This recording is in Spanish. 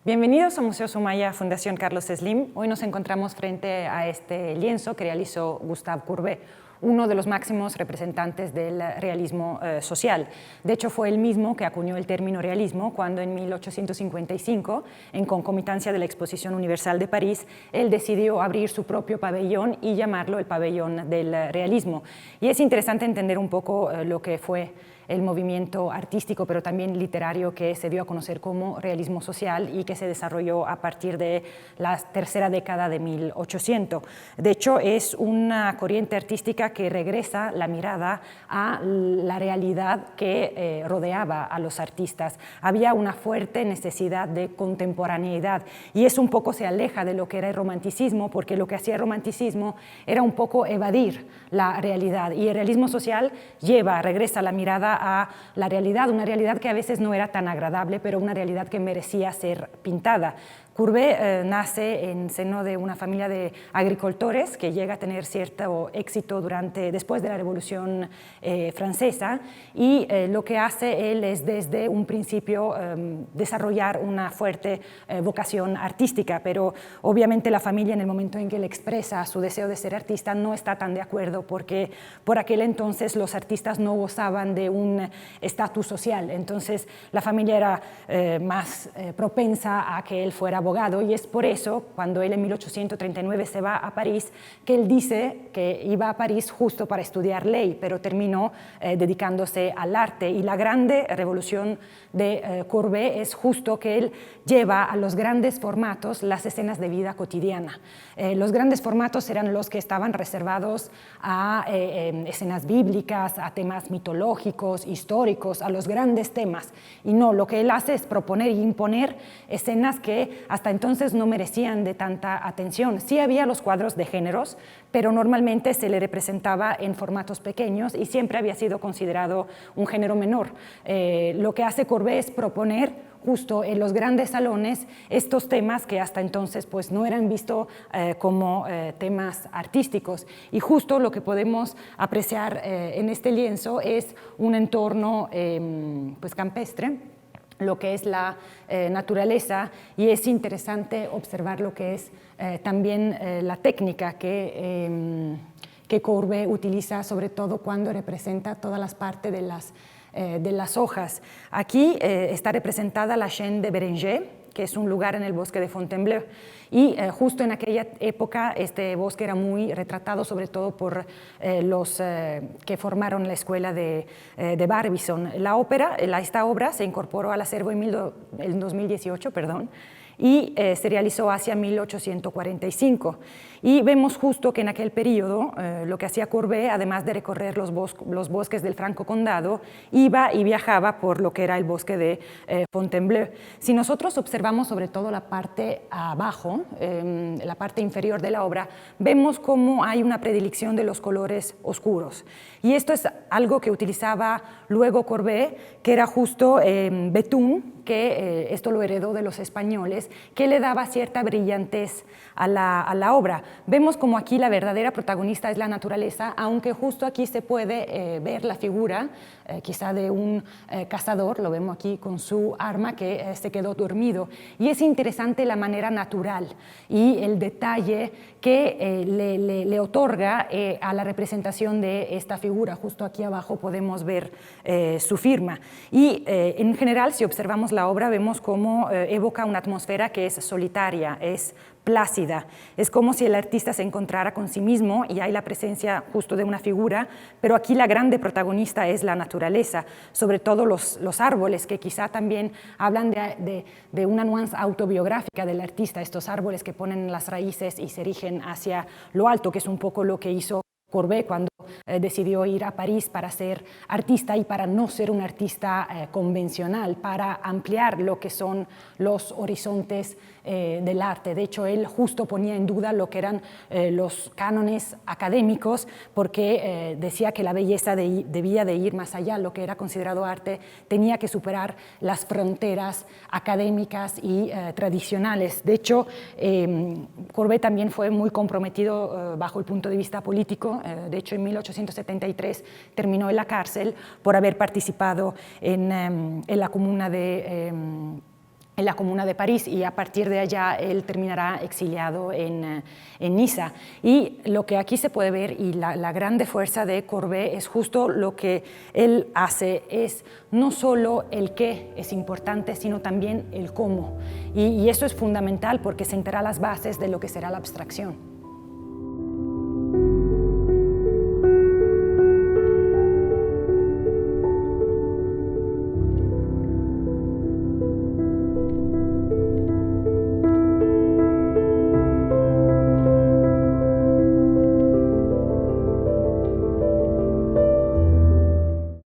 Bienvenidos a Museo Soumaya, Fundación Carlos Slim. Hoy nos encontramos frente a este lienzo que realizó Gustave Courbet, uno de los máximos representantes del realismo social. De hecho, fue él mismo que acuñó el término realismo cuando en 1855, en concomitancia de la Exposición Universal de París, él decidió abrir su propio pabellón y llamarlo el pabellón del realismo. Y es interesante entender un poco lo que fue el movimiento artístico, pero también literario, que se dio a conocer como realismo social y que se desarrolló a partir de la tercera década de 1800. De hecho, es una corriente artística que regresa la mirada a la realidad que rodeaba a los artistas. Había una fuerte necesidad de contemporaneidad y eso un poco se aleja de lo que era el romanticismo, porque lo que hacía el romanticismo era un poco evadir la realidad, y el realismo social regresa la mirada a la realidad, una realidad que a veces no era tan agradable, pero una realidad que merecía ser pintada. Courbet nace en seno de una familia de agricultores que llega a tener cierto éxito después de la Revolución Francesa, y lo que hace él es desde un principio desarrollar una fuerte vocación artística, pero obviamente la familia, en el momento en que él expresa su deseo de ser artista, no está tan de acuerdo, porque por aquel entonces los artistas no gozaban de un estatus social. Entonces la familia era más propensa a que él fuera abogado, y es por eso, cuando él en 1839 se va a París, que él dice que iba a París justo para estudiar ley, pero terminó dedicándose al arte. Y la grande revolución de Courbet es justo que él lleva a los grandes formatos las escenas de vida cotidiana. Los grandes formatos eran los que estaban reservados a escenas bíblicas, a temas mitológicos, históricos, a los grandes temas. Y no, lo que él hace es proponer e imponer escenas que hasta entonces no merecían de tanta atención. Sí había los cuadros de géneros, pero normalmente se le representaba en formatos pequeños y siempre había sido considerado un género menor. Lo que hace Courbet es proponer justo en los grandes salones estos temas que hasta entonces pues, no eran vistos como temas artísticos. Y justo lo que podemos apreciar en este lienzo es un entorno pues, campestre, lo que es la naturaleza, y es interesante observar lo que es también la técnica que Courbet utiliza, sobre todo cuando representa todas las partes de las hojas. Aquí está representada la Chaîne de Bérenger, que es un lugar en el bosque de Fontainebleau, y justo en aquella época este bosque era muy retratado, sobre todo por los que formaron la escuela de Barbizon. Esta obra se incorporó al acervo en 2018, y se realizó hacia 1845. Y vemos justo que en aquel periodo lo que hacía Courbet, además de recorrer los bosques del Franco Condado, iba y viajaba por lo que era el bosque de Fontainebleau. Si nosotros observamos sobre todo la parte abajo, la parte inferior de la obra, vemos cómo hay una predilección de los colores oscuros. Y esto es algo que utilizaba luego Courbet, que era justo Bethune, que esto lo heredó de los españoles, que le daba cierta brillantez a la obra. Vemos como aquí la verdadera protagonista es la naturaleza, aunque justo aquí se puede ver la figura quizá de un cazador, lo vemos aquí con su arma, que se quedó dormido. Y es interesante la manera natural y el detalle que le otorga a la representación de esta figura. Justo aquí abajo podemos ver su firma. Y en general, si observamos la obra, vemos cómo evoca una atmósfera que es solitaria, es plácida. Es como si el artista se encontrara con sí mismo y hay la presencia justo de una figura, pero aquí la grande protagonista es la naturaleza, sobre todo los árboles, que quizá también hablan de una nuance autobiográfica del artista, estos árboles que ponen las raíces y se erigen hacia lo alto, que es un poco lo que hizo Courbet cuando decidió ir a París para ser artista y para no ser un artista convencional, para ampliar lo que son los horizontes del arte. De hecho, él justo ponía en duda lo que eran los cánones académicos, porque decía que la belleza debía de ir más allá. Lo que era considerado arte tenía que superar las fronteras académicas y tradicionales. De hecho, Courbet también fue muy comprometido bajo el punto de vista político. De hecho, en 1873 terminó en la cárcel por haber participado en la comuna de en la Comuna de París, y a partir de allá él terminará exiliado en Niza. Y lo que aquí se puede ver, y la grande fuerza de Courbet, es justo lo que él hace, es no solo el qué es importante, sino también el cómo. Y eso es fundamental porque sentará las bases de lo que será la abstracción.